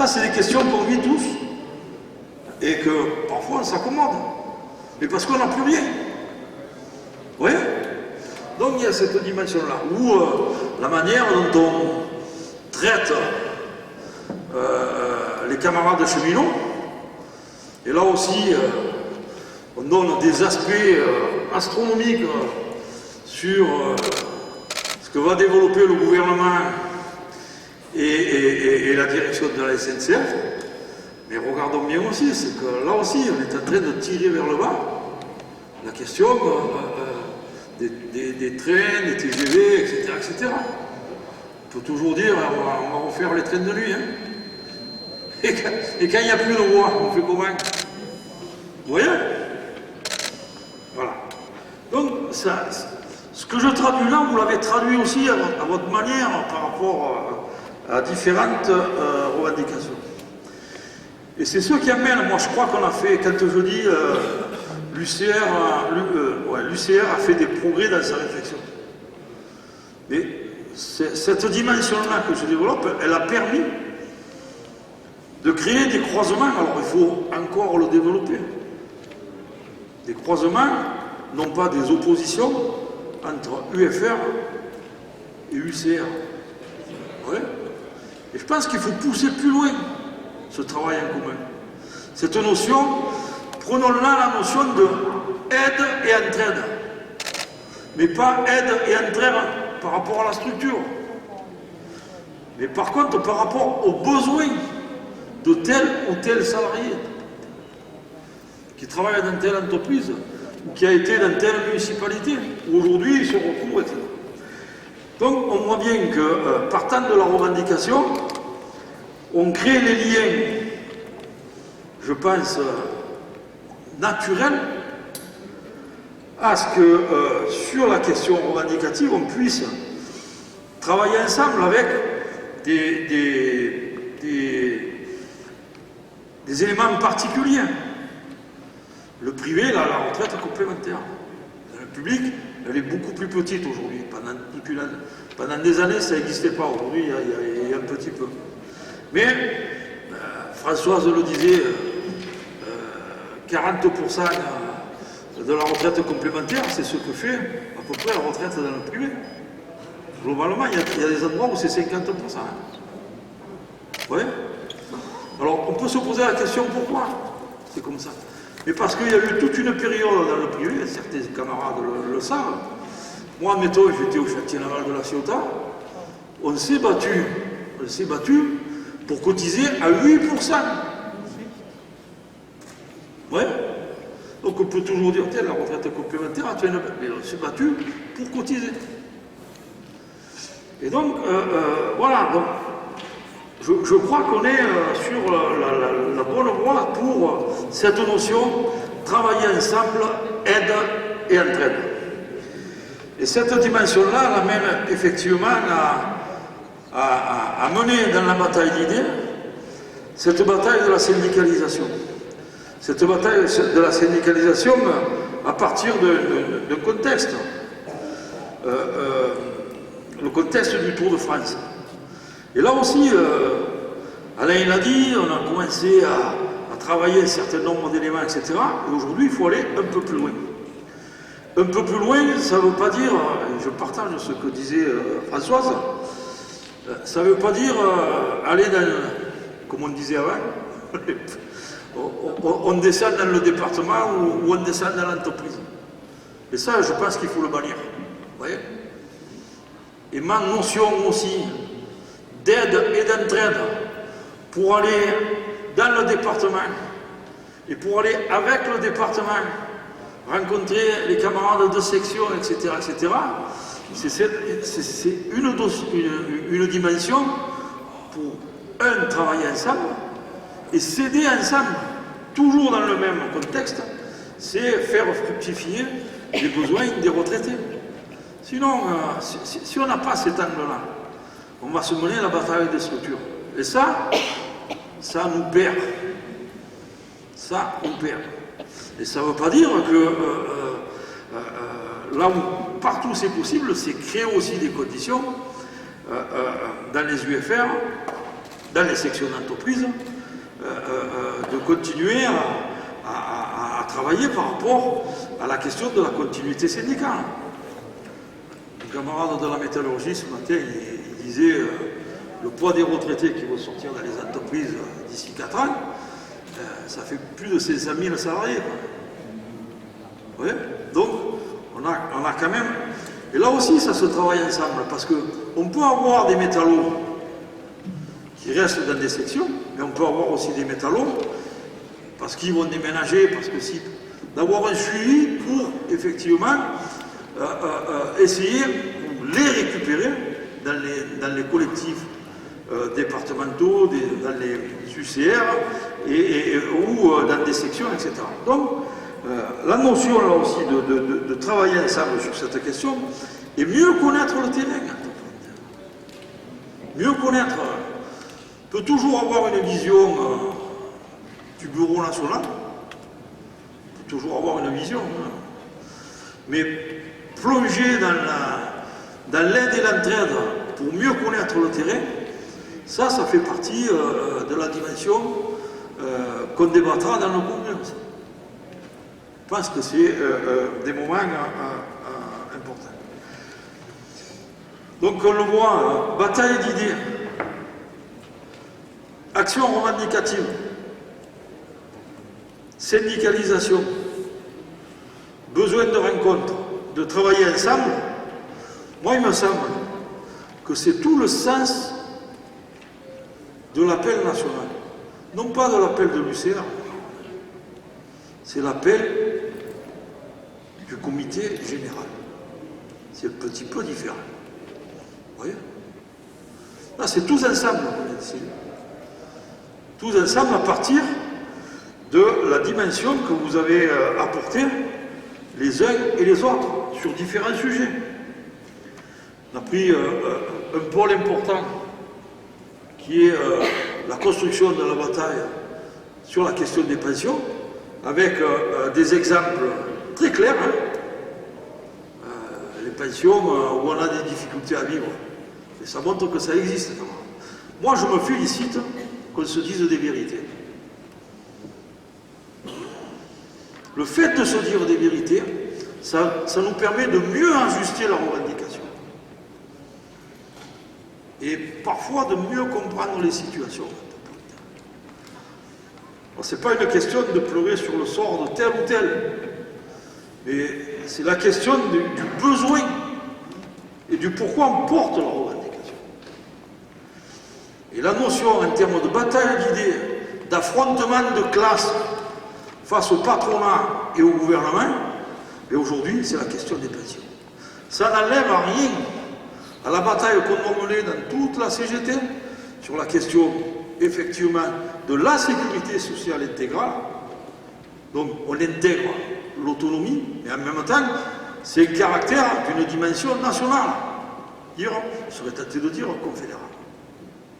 Ça, c'est des questions qu'on vit tous et que parfois on s'accommode. Mais parce qu'on n'a plus rien. Vous voyez? Donc il y a cette dimension-là, où la manière dont on traite les camarades cheminots, et là aussi on donne des aspects astronomiques sur ce que va développer le gouvernement et la direction de la SNCF. Mais regardons bien aussi, c'est que là aussi on est en train de tirer vers le bas la question des trains, des TGV, etc., etc. On peut toujours dire on va refaire les trains de nuit. Hein. Et quand il n'y a plus de voie, on fait comment? Vous voyez? Voilà. Donc, ça, ce que je traduis là, vous l'avez traduit aussi à votre manière par rapport à différentes revendications. Et c'est ce qui amène, moi je crois qu'on a fait, quand je dis l'UCR a fait des progrès dans sa réflexion. Mais cette dimension-là que je développe, elle a permis de créer des croisements. Alors il faut encore le développer. Des croisements, non pas des oppositions entre UFR et UCR. Ouais. Et je pense qu'il faut pousser plus loin ce travail en commun. Cette notion, prenons-là la notion de aide et entraide. Mais pas aide et entraide par rapport à la structure. Mais par contre par rapport aux besoins de tel ou tel salarié qui travaille dans telle entreprise ou qui a été dans telle municipalité, où aujourd'hui il se retrouve, etc. Donc on voit bien que partant de la revendication, on crée les liens, je pense, naturels à ce que sur la question revendicative, on puisse travailler ensemble avec des éléments particuliers. Le privé, là, la retraite complémentaire. Le public, elle est beaucoup plus petite aujourd'hui. Pendant des années, ça n'existait pas. Aujourd'hui, il y a un petit peu. Mais, Françoise le disait, 40% de la retraite complémentaire, c'est ce que fait à peu près la retraite dans le privé. Globalement, il y a des endroits où c'est 50%. Vous voyez? Alors, on peut se poser la question pourquoi c'est comme ça. Mais parce qu'il y a eu toute une période dans le privé, certains camarades le savent. Moi, admettons, j'étais au chantier naval de la Ciotat, on s'est battu pour cotiser à 8%. Ouais. Donc on peut toujours dire, tiens, la retraite complémentaire, mais on s'est battu pour cotiser. Et donc, voilà, donc, je crois qu'on est sur la bonne voie pour cette notion travailler ensemble, aide et entraide. Et cette dimension-là l'amène effectivement à mener dans la bataille d'idées cette bataille de la syndicalisation. Cette bataille de la syndicalisation à partir d'un contexte. Le contexte du Tour de France. Et là aussi, Alain l'a dit, on a commencé à travailler un certain nombre d'éléments, etc. Et aujourd'hui, il faut aller un peu plus loin. Un peu plus loin, ça ne veut pas dire, et je partage ce que disait Françoise, ça ne veut pas dire aller dans, comme on disait avant, on descend dans le département ou on descend dans l'entreprise. Et ça, je pense qu'il faut le bannir. Vous voyez? Et ma notion aussi d'aide et d'entraide pour aller dans le département et pour aller avec le département rencontrer les camarades de section, etc., etc., c'est une dimension pour, travailler ensemble et s'aider ensemble, toujours dans le même contexte, c'est faire fructifier les besoins des retraités. Sinon, si on n'a pas cet angle-là, on va se mener la bataille des structures. Et ça nous perd. Ça, on perd. Et ça ne veut pas dire que là où partout c'est possible, c'est créer aussi des conditions dans les UFR dans les sections d'entreprise, de continuer à travailler par rapport à la question de la continuité syndicale. Un camarade de la métallurgie ce matin, il disait le poids des retraités qui vont sortir dans les entreprises d'ici 4 ans, ça fait plus de 500 000 salariés. Vous voyez? Donc, on a quand même... Et là aussi, ça se travaille ensemble, parce qu'on peut avoir des métallos qui restent dans des sections, mais on peut avoir aussi des métallos, parce qu'ils vont déménager, parce que si... D'avoir un suivi pour, effectivement, essayer de les récupérer dans les collectifs départementaux, dans les UCR, ou dans des sections, etc. Donc, la notion là aussi de travailler ensemble sur cette question et mieux connaître le terrain. Mieux connaître. On peut toujours avoir une vision du bureau national. On peut toujours avoir une vision. Mais plonger dans l'aide et l'entraide pour mieux connaître le terrain, ça fait partie de la dimension qu'on débattra dans nos congrès. Je pense que c'est des moments importants. Donc on le voit, bataille d'idées, action revendicative, syndicalisation, besoin de rencontre, de travailler ensemble. Moi il me semble que c'est tout le sens de l'appel national. Non pas de l'appel de l'UCR, c'est l'appel du comité général. C'est un petit peu différent. Vous voyez? Là, c'est tous ensemble qu'on est ici. Tous ensemble à partir de la dimension que vous avez apportée les uns et les autres sur différents sujets. On a pris un pôle important qui est la construction de la bataille sur la question des pensions, avec des exemples très clairs. Les pensions où on a des difficultés à vivre. Et ça montre que ça existe. Moi, je me félicite qu'on se dise des vérités. Le fait de se dire des vérités, ça nous permet de mieux ajuster la revendication. Et parfois de mieux comprendre les situations. Ce n'est pas une question de pleurer sur le sort de tel ou tel, mais c'est la question du besoin et du pourquoi on porte la revendication. Et la notion en termes de bataille d'idées, d'affrontement de classe face au patronat et au gouvernement, et aujourd'hui c'est la question des pensions. Ça n'enlève rien à la bataille qu'on a menée dans toute la CGT sur la question effectivement de la sécurité sociale intégrale. Donc on intègre l'autonomie, mais en même temps c'est un caractère d'une dimension nationale, je serais tenté de dire confédérale.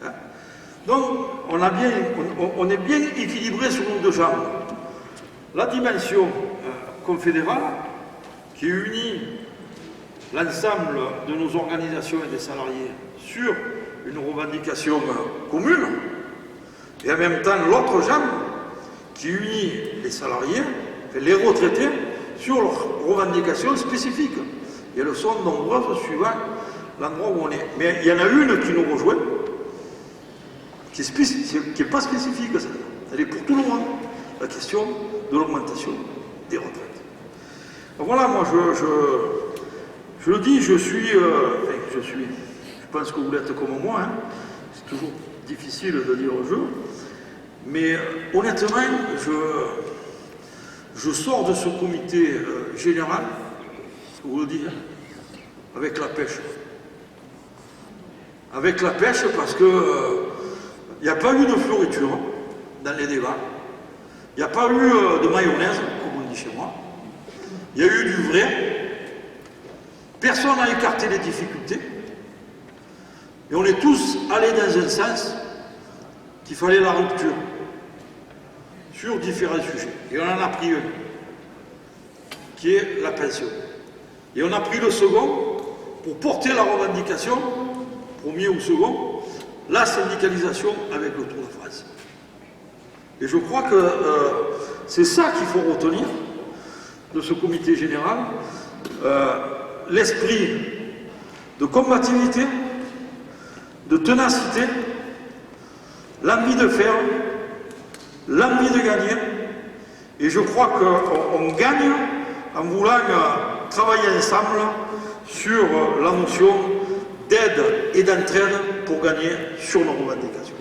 Hein? Donc on est bien équilibré sur nos deux jambes. La dimension confédérale qui unit l'ensemble de nos organisations et des salariés sur une revendication commune, et en même temps l'autre jambe qui unit les salariés, les retraités, sur leurs revendications spécifiques. Et elles sont nombreuses suivant l'endroit où on est. Mais il y en a une qui nous rejoint, qui n'est pas spécifique, elle est pour tout le monde, la question de l'augmentation des retraites. Donc voilà, moi je le dis, je pense que vous l'êtes comme moi, hein. C'est toujours difficile de dire je, mais honnêtement, je sors de ce comité général, je vous le dis, hein, avec la pêche. Avec la pêche parce que il n'y a pas eu de floriture dans les débats, il n'y a pas eu de mayonnaise, comme on dit chez moi, il y a eu du vrai, personne n'a écarté les difficultés, et on est tous allés dans un sens qu'il fallait la rupture sur différents sujets. Et on en a pris un, qui est la pension. Et on a pris le second pour porter la revendication, premier ou second, la syndicalisation avec le Tour de France. Et je crois que c'est ça qu'il faut retenir de ce comité général, l'esprit de combativité, de ténacité, l'envie de faire, l'envie de gagner. Et je crois qu'on gagne en voulant travailler ensemble sur la notion d'aide et d'entraide pour gagner sur nos revendications.